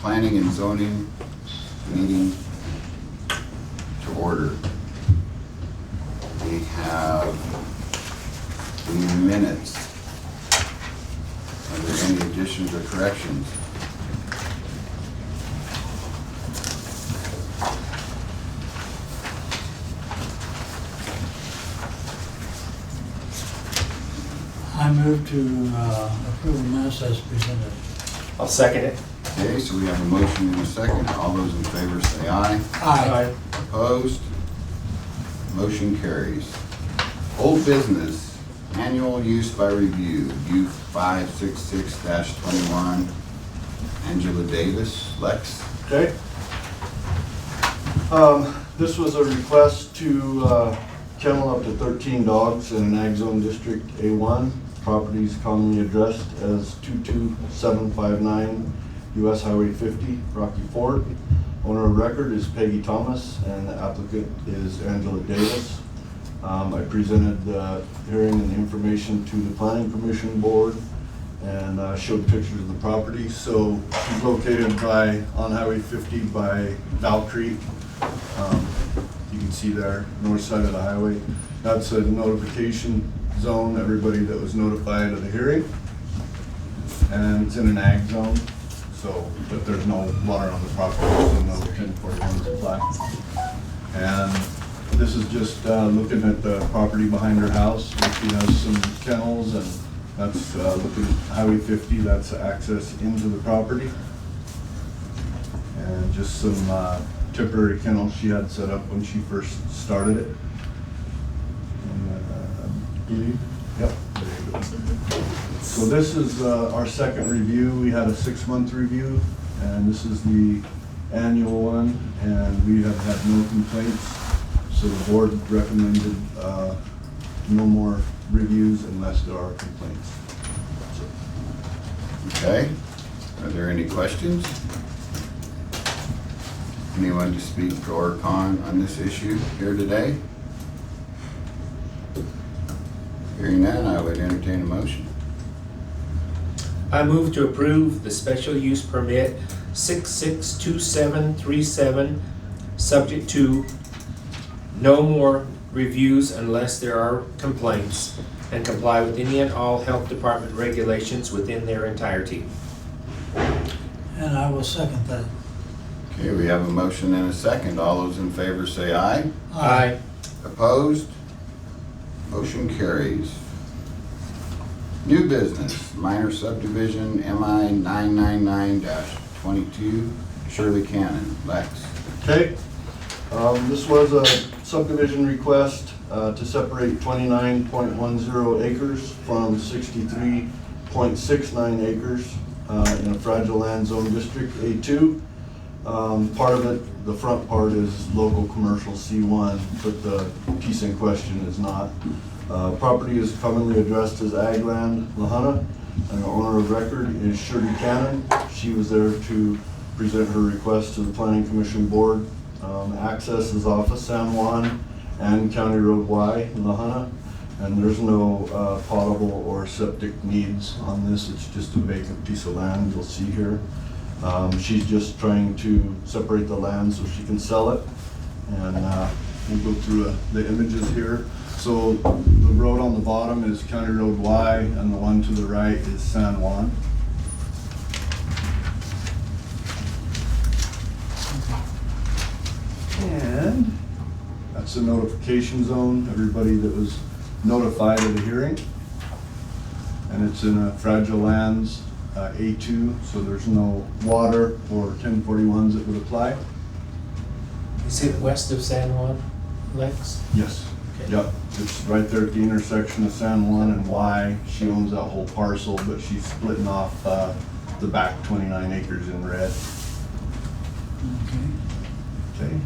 planning and zoning meeting to order. We have the minutes. Are there any additions or corrections? I move to approve the minutes as presented. I'll second it. Okay, so we have a motion and a second. All those in favor say aye. Aye. Opposed? Motion carries. Old business, annual use by review, U 566-21. Angela Davis, Lex. Okay. This was a request to kennel up to 13 dogs in an ag zone district A1. Property is commonly addressed as 22759 US Highway 50, Rocky Ford. Owner of record is Peggy Thomas and the applicant is Angela Davis. I presented the hearing and the information to the Planning Commission Board and showed pictures of the property. So she's located on Highway 50 by Val Creek. You can see there, north side of the highway. That's a notification zone, everybody that was notified of the hearing. And it's in an ag zone, so, but there's no water on the property, so no 1041s apply. And this is just looking at the property behind her house. She has some kennels, and that's looking at Highway 50, that's access into the property. And just some temporary kennels she had set up when she first started it. And I believe, yep, there you go. So this is our second review. We had a 6-month review, and this is the annual one, and we have had no complaints. So the board recommended no more reviews unless there are complaints. Okay. Are there any questions? Anyone to speak pro or con on this issue here today? Hearing none, I would entertain a motion. I move to approve the special use permit 662737, subject to no more reviews unless there are complaints, and comply with any and all health department regulations within their entirety. And I will second that. Okay, we have a motion and a second. All those in favor say aye. Aye. Opposed? Motion carries. New business, minor subdivision MI 999-22, Shirley Cannon, Lex. Okay, this was a subdivision request to separate 29.10 acres from 63.69 acres in a fragile land zone district A2. Part of it, the front part is local commercial C1, but the piece in question is not. Property is commonly addressed as Ag Land Lahana, and the owner of record is Shirley Cannon. She was there to present her request to the Planning Commission Board. Access is off of San Juan and County Road Y in Lahana, and there's no potable or septic needs on this. It's just a vacant piece of land you'll see here. She's just trying to separate the land so she can sell it, and we'll go through the images here. So the road on the bottom is County Road Y, and the one to the right is San Juan. And that's the notification zone, everybody that was notified of the hearing. And it's in a fragile lands A2, so there's no water or 1041s that would apply. Is it west of San Juan, Lex? Yes. Okay. Yep, it's right there at the intersection of San Juan and Y. She owns that whole parcel, but she's splitting off the back 29 acres in red. Okay. Okay.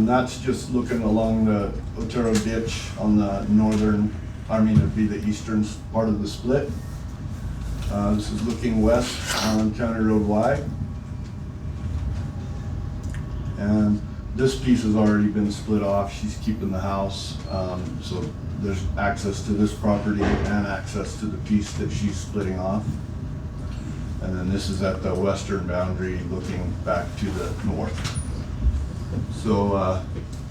That's just looking along the Otero ditch on the northern, it'd be the eastern part of the split. This is looking west on County Road Y. And this piece has already been split off. She's keeping the house. So there's access to this property and access to the piece that she's splitting off. And then this is at the western boundary looking back to the north. So,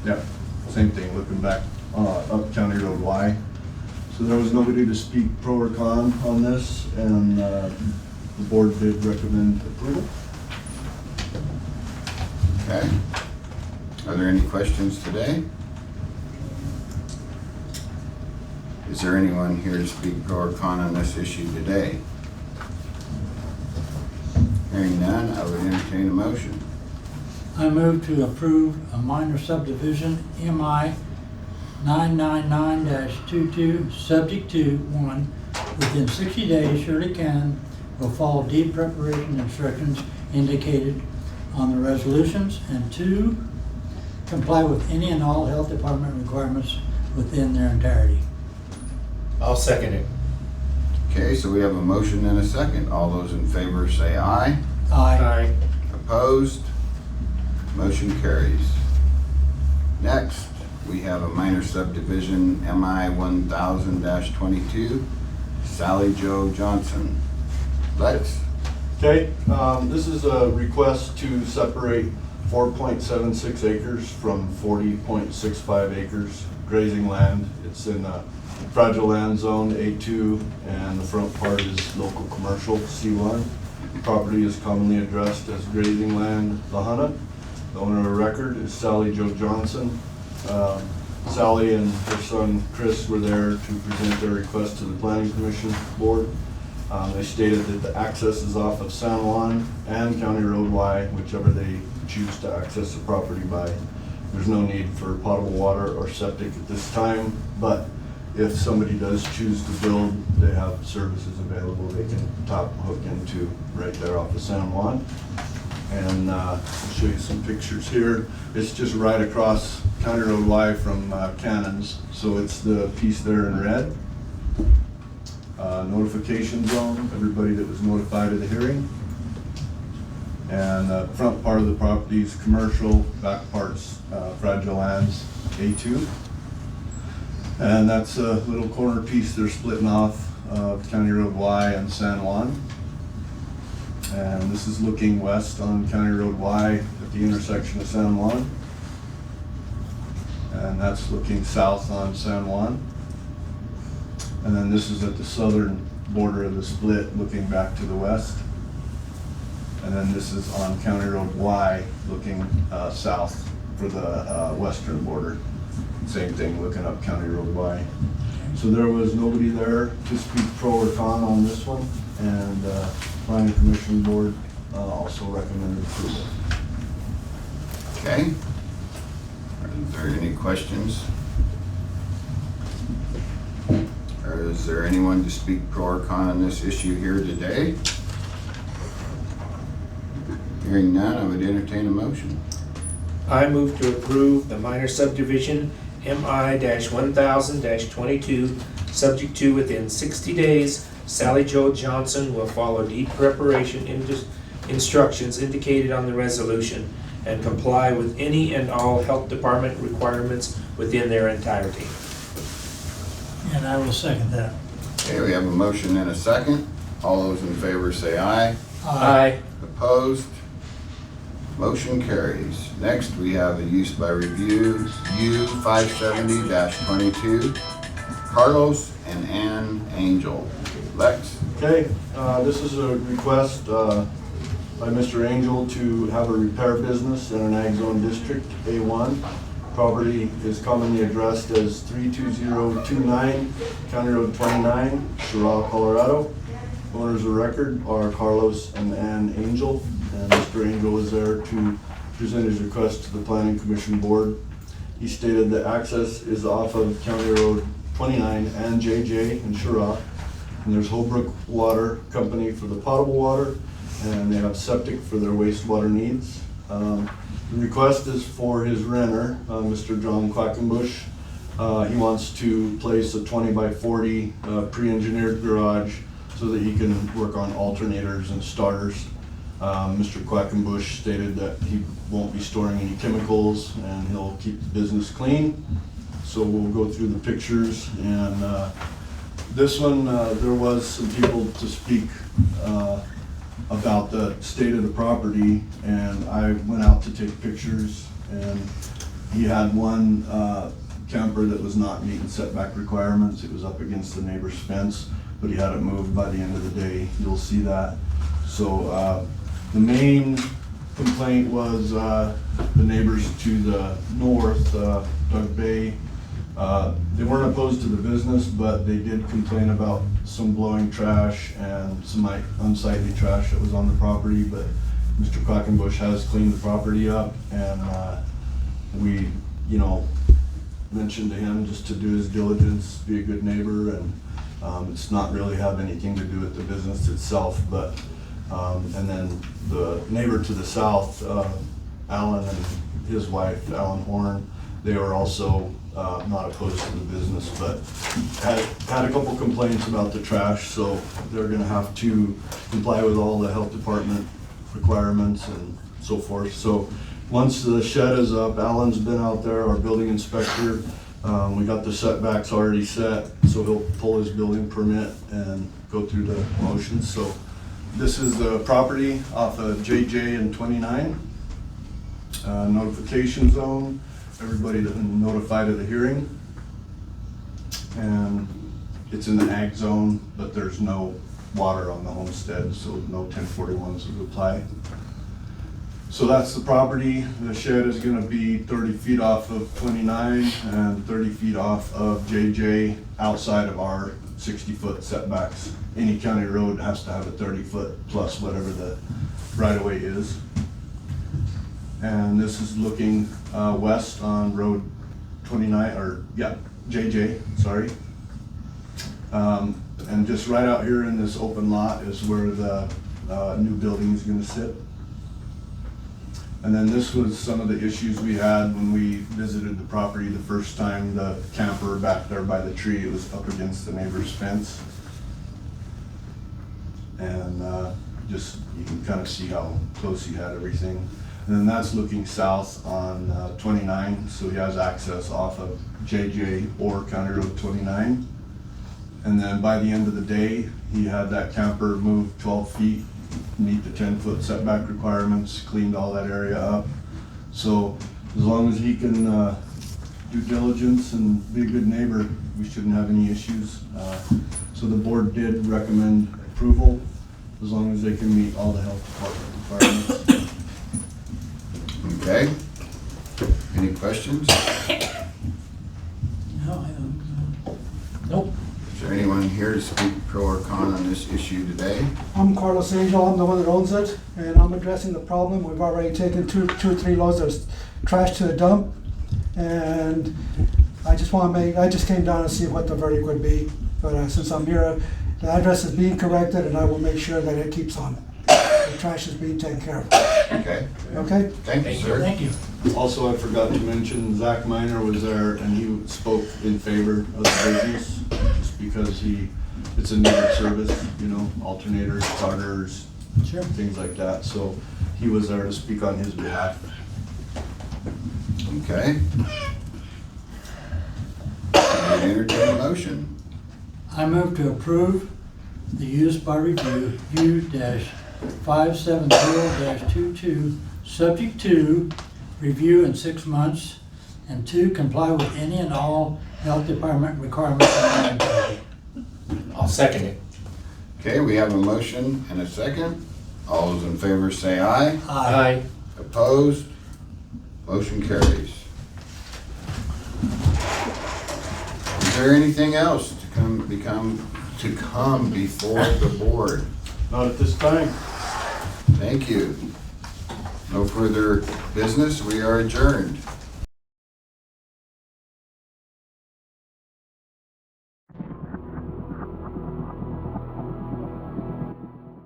yeah, same thing, looking back up County Road Y. So there was nobody to speak pro or con on this, and the board did recommend approval. Okay. Are there any questions today? Is there anyone here to speak pro or con on this issue today? Hearing none, I would entertain a motion. I move to approve a minor subdivision, MI 999-22, subject to: 1, within 60 days, Shirley Cannon will follow deed preparation instructions indicated on the resolutions, and 2, comply with any and all health department requirements within their entirety. I'll second it. Okay, so we have a motion and a second. All those in favor say aye. Aye. Opposed? Motion carries. Next, we have a minor subdivision, MI 1000-22, Sally Jo Johnson. Lex? Okay, this is a request to separate 4.76 acres from 40.65 acres grazing land. It's in a fragile land zone A2, and the front part is local commercial C1. The property is commonly addressed as grazing land La Hunna. The owner of record is Sally Jo Johnson. Sally and her son Chris were there to present their request to the Planning Commission Board. They stated that the access is off of San Juan and County Road Y, whichever they choose to access the property by. There's no need for potable water or septic at this time, but if somebody does choose to build, they have services available they can top hook into right there off of San Juan. And I'll show you some pictures here. It's just right across County Road Y from Cannons, so it's the piece there in red. Notification zone, everybody that was notified of the hearing. And the front part of the property is commercial, back part's fragile lands, A2. And that's a little corner piece they're splitting off of County Road Y and San Juan. And this is looking west on County Road Y at the intersection of San Juan. And that's looking south on San Juan. And then this is at the southern border of the split, looking back to the west. And then this is on County Road Y, looking south for the western border. Same thing, looking up County Road Y. So there was nobody there to speak pro or con on this one, and Planning Commission Board also recommended approval. Okay. Are there any questions? Or is there anyone to speak pro or con on this issue here today? Hearing none, I would entertain a motion. I move to approve the minor subdivision MI-1000-22, subject to within 60 days, Sally Jo Johnson will follow deed preparation instructions indicated on the resolution and comply with any and all health department requirements within their entirety. And I will second that. Okay, we have a motion and a second. All those in favor say aye. Aye. Opposed? Motion carries. Next, we have a use by review, U-570-22, Carlos and Ann Angel. Lex? Okay, this is a request by Mr. Angel to have a repair business in an ag zone district, A1. Property is commonly addressed as 32029 County Road 29, Cheraw, Colorado. Owners of record are Carlos and Ann Angel, and Mr. Angel was there to present his request to the Planning Commission Board. He stated that access is off of County Road 29 and JJ in Cheraw. And there's Holbrook Water Company for the potable water, and they have septic for their wastewater needs. The request is for his renter, Mr. John Quackenbush. He wants to place a 20 by 40 pre-engineered garage so that he can work on alternators and starters. Mr. Quackenbush stated that he won't be storing any chemicals and he'll keep the business clean. So we'll go through the pictures, and this one, there was some people to speak about the state of the property, and I went out to take pictures, and he had one camper that was not meeting setback requirements. It was up against the neighbor's fence, but he had it moved by the end of the day. You'll see that. So the main complaint was the neighbors to the north, Doug Bay. They weren't opposed to the business, but they did complain about some blowing trash and some unsightly trash that was on the property. But Mr. Quackenbush has cleaned the property up, and we, mentioned to him just to do his diligence, be a good neighbor, and it's not really have anything to do with the business itself. But and then the neighbor to the south, Alan and his wife, Alan Horn, they were also not opposed to the business, but had a couple complaints about the trash, so they're gonna have to comply with all the health department requirements and so forth. So once the shed is up, Alan's been out there, our building inspector, we got the setbacks already set, so he'll pull his building permit and go through the motions. So this is the property off of JJ and 29. Notification zone, everybody that been notified of the hearing. And it's in the ag zone, but there's no water on the homestead, so no 1041s would apply. So that's the property. The shed is gonna be 30 feet off of 29 and 30 feet off of JJ outside of our 60-foot setbacks. Any county road has to have a 30-foot plus whatever the right-of-way is. And this is looking west on Road 29, or yeah, JJ, sorry. And just right out here in this open lot is where the new building is gonna sit. And then this was some of the issues we had when we visited the property the first time. The camper back there by the tree, it was up against the neighbor's fence. And just, you can kind of see how close he had everything. And then that's looking south on 29, so he has access off of JJ or County Road 29. And then by the end of the day, he had that camper moved 12 feet, meet the 10-foot setback requirements, cleaned all that area up. So as long as he can due diligence and be a good neighbor, we shouldn't have any issues. So the board did recommend approval as long as they can meet all the health department requirements. Okay. Any questions? No, nope. Is there anyone here to speak pro or con on this issue today? I'm Carlos Angel, I'm the one that owns it, and I'm addressing the problem. We've already taken two or three loads of trash to the dump, and I just came down to see what the verdict would be. But since I'm here, the address is being corrected, and I will make sure that it keeps on. The trash is being taken care of. Okay. Okay? Thank you, sir. Thank you. Also, I forgot to mention, Zach Miner was there and he spoke in favor of the business, just because it's a needed service, alternators, starters, Sure. things like that. So he was there to speak on his behalf. Okay. I entertain a motion. I move to approve the use by review U-570-22, subject to review in 6 months, and 2, comply with any and all health department requirements of the entirety. I'll second it. Okay, we have a motion and a second. All those in favor say aye. Aye. Opposed? Motion carries. Is there anything else to come before the board? Not at this time. Thank you. No further business. We are adjourned.